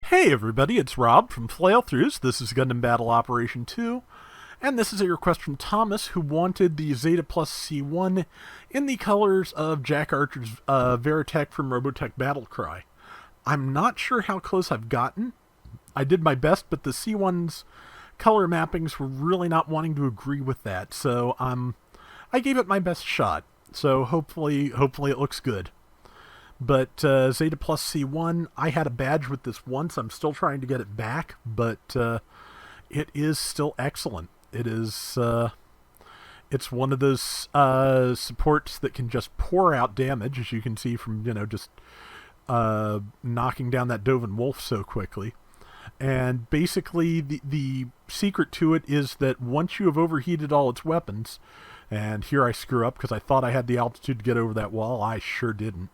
Hey everybody, it's Rob from Flailthroughs. This is Gundam Battle Operation 2, and this is a request from Thomas, who wanted the Zetaplus C1 in the colors of Jack Archer's Veritech from Robotech Battlecry. I'm not sure how close I've gotten. I did my best, but the C1's color mappings were really not wanting to agree with that, so I gave it my best shot. So hopefully it looks good. But Zetaplus C1, I had a badge with this once. I'm still trying to get it back, but it is still excellent. It is, it's one of those supports that can just pour out damage, as you can see from, just knocking down that Dovin Wolf so quickly. And basically, the secret to it is that once you have overheated all its weapons, and here I screw up because I thought I had the altitude to get over that wall, I sure didn't.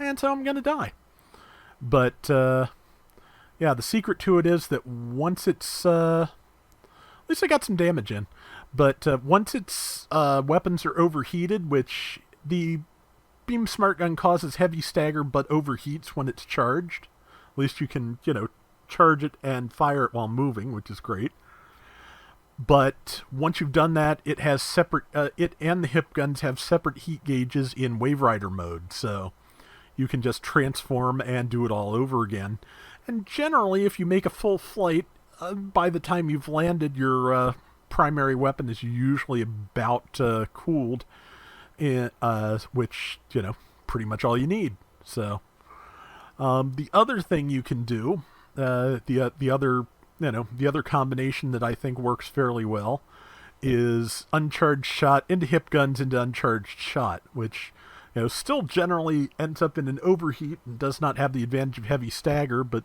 And so I'm going to die. But, yeah, the secret to it is that once it's, at least I got some damage in, but once its weapons are overheated, which the Beam Smart Gun causes heavy stagger but overheats when it's charged. At least you can, charge it and fire it while moving, which is great. But once you've done that, it has separate, it and the hip guns have separate heat gauges in Wave Rider mode, so you can just transform and do it all over again. And generally, if you make a full flight, by the time you've landed, your primary weapon is usually about cooled, which, pretty much all you need. So, the other thing you can do, the other combination that I think works fairly well is uncharged shot into hip guns into uncharged shot, which still generally ends up in an overheat and does not have the advantage of heavy stagger, but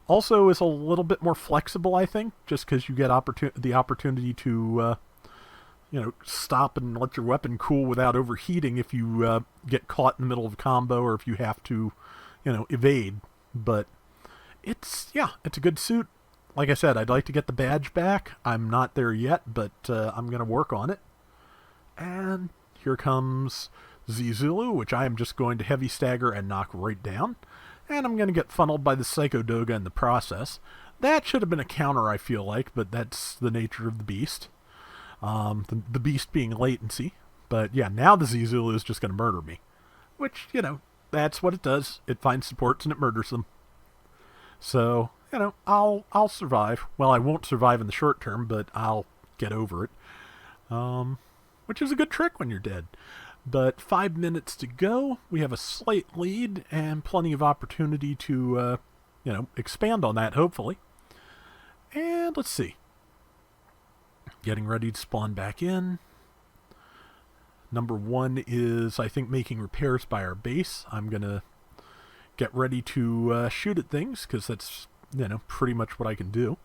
also is a little bit more flexible, I think, just because you get the opportunity to, stop and let your weapon cool without overheating if you get caught in the middle of a combo or if you have to, evade. But it's a good suit. Like I said, I'd like to get the badge back. I'm not there yet, but I'm going to work on it. And here comes Zulu, which I am just going to heavy stagger and knock right down. And I'm going to get funneled by the Psycho Doga in the process. That should have been a counter, I feel like, but that's the nature of the beast. The beast being latency. But yeah, now the Zulu is just going to murder me. Which, that's what it does. It finds supports and it murders them. So, I'll survive. Well, I won't survive in the short term, but I'll get over it. Which is a good trick when you're dead. But 5 minutes to go. We have a slight lead and plenty of opportunity to, expand on that, hopefully. And let's see. Getting ready to spawn back in. Number one is, I think, making repairs by our base. I'm going to get ready to shoot at things, because that's, pretty much what I can do.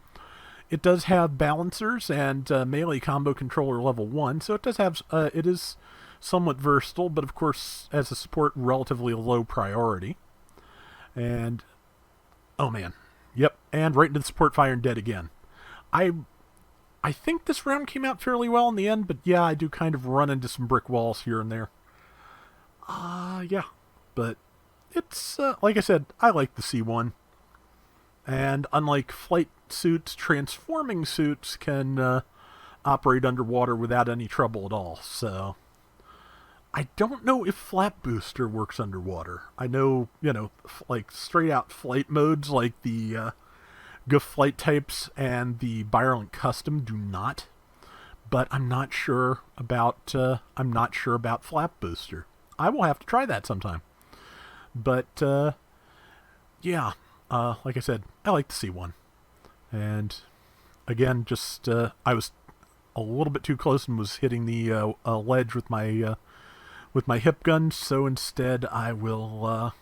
It does have balancers and melee combo controller level 1, so it does have, it is somewhat versatile, but of course, as a support, relatively low priority. And, oh man, yep, and right into the support fire and dead again. I think this round came out fairly well in the end, but yeah, I do kind of run into some brick walls here and there. Yeah, but it's, like I said, I like the C1. And unlike flight suits, transforming suits can operate underwater without any trouble at all, so I don't know if Flap Booster works underwater. I know, like straight out flight modes like the GUF flight types and the Birelink Custom do not. But I'm not sure about Flap Booster. I will have to try that sometime. But yeah, like I said, I like the C1. And again, just I was a little bit too close and was hitting the ledge with my hip gun, so instead I will,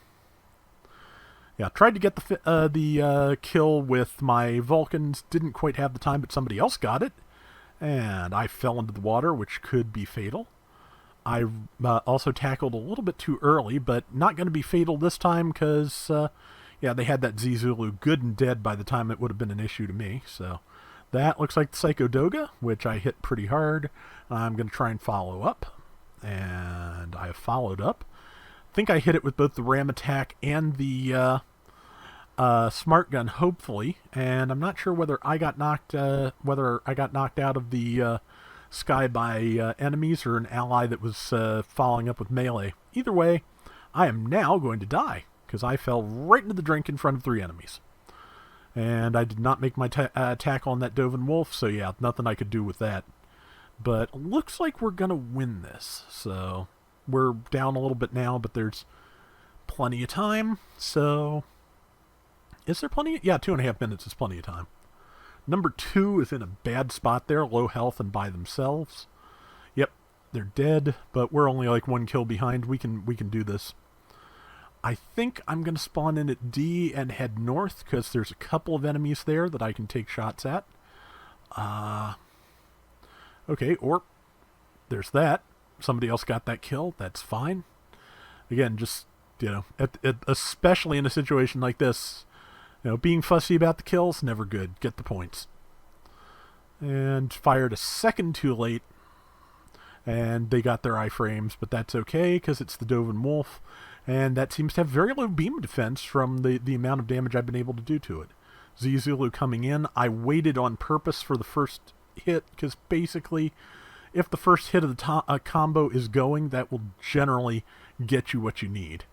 tried to get the kill with my Vulcans, didn't quite have the time, but somebody else got it, and I fell into the water, which could be fatal. I also tackled a little bit too early, but not going to be fatal this time, because, they had that Zulu good and dead by the time it would have been an issue to me, so that looks like the Psycho Doga, which I hit pretty hard. I'm going to try and follow up. And I have followed up. I think I hit it with both the ram attack and the smart gun, hopefully, and I'm not sure whether I got knocked out of the sky by enemies or an ally that was following up with melee. Either way, I am now going to die because I fell right into the drink in front of 3 enemies. And I did not make my tackle on that Doven Wolf, so yeah, nothing I could do with that. But looks like we're going to win this. So we're down a little bit now, but there's plenty of time. So is there plenty? Yeah, 2.5 minutes is plenty of time. Number 2 is in a bad spot there, low health and by themselves. Yep, they're dead, but we're only like 1 kill behind. We can do this. I think I'm going to spawn in at D and head north because there's a couple of enemies there that I can take shots at. Okay, or there's that. Somebody else got that kill. That's fine. Again, just, especially in a situation like this, being fussy about the kills, never good. Get the points. And fired a second too late. And they got their iframes, but that's okay because it's the Doven Wolf. And that seems to have very low beam defense from the amount of damage I've been able to do to it. Zulu coming in. I waited on purpose for the first hit, because basically, if the first hit of the combo is going, that will generally get you what you need.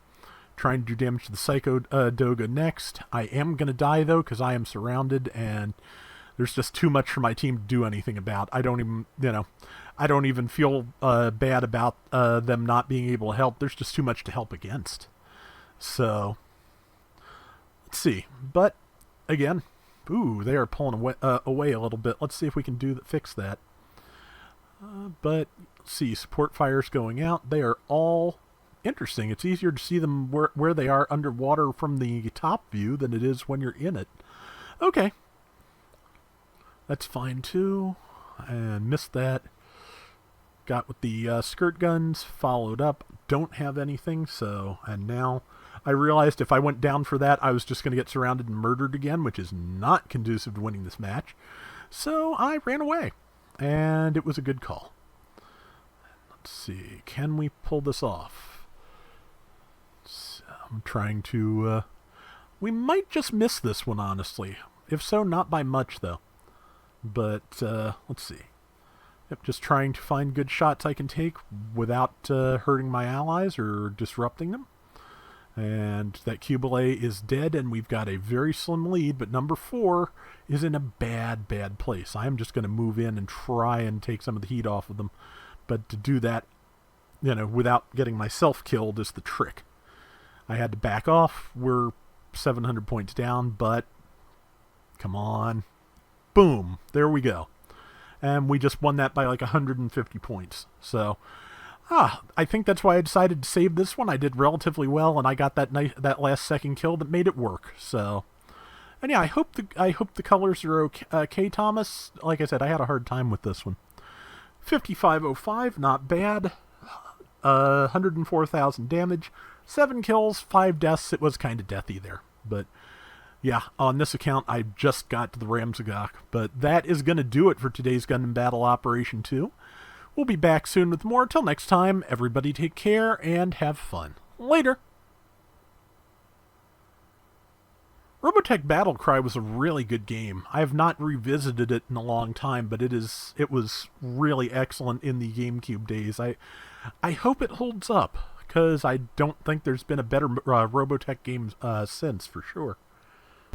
Trying to do damage to the Psycho Doga next. I am going to die, though, because I am surrounded, and there's just too much for my team to do anything about. I don't even feel bad about them not being able to help. There's just too much to help against. So, let's see. But, again, they are pulling away a little bit. Let's see if we can fix that. But, let's see. Support fires going out. They are all interesting. It's easier to see them where they are underwater from the top view than it is when you're in it. Okay. That's fine, too. And missed that. Got with the skirt guns, followed up, don't have anything, and now I realized if I went down for that, I was just going to get surrounded and murdered again, which is not conducive to winning this match. So I ran away, and it was a good call. Let's see, can we pull this off? I'm trying to, we might just miss this one, honestly. If so, not by much, though. But, let's see. Yep, just trying to find good shots I can take without hurting my allies or disrupting them. And that Cubile is dead, and we've got a very slim lead, but number 4 is in a bad place. I'm just going to move in and try and take some of the heat off of them. But to do that, without getting myself killed is the trick. I had to back off. We're 700 points down, but come on. Boom. There we go. And we just won that by like 150 points. So, I think that's why I decided to save this one. I did relatively well, and I got that last second kill that made it work. So, and yeah, I hope the colors are okay, Thomas. Like I said, I had a hard time with this one. 5505, not bad. 104,000 damage, 7 kills, 5 deaths. It was kind of deathy there, but. Yeah, on this account, I just got to the Ramzagok. But that is going to do it for today's Gundam Battle Operation 2. We'll be back soon with more. Till next time, everybody take care and have fun. Later! Robotech Battlecry was a really good game. I have not revisited it in a long time, but it was really excellent in the GameCube days. I hope it holds up, because I don't think there's been a better Robotech game since, for sure.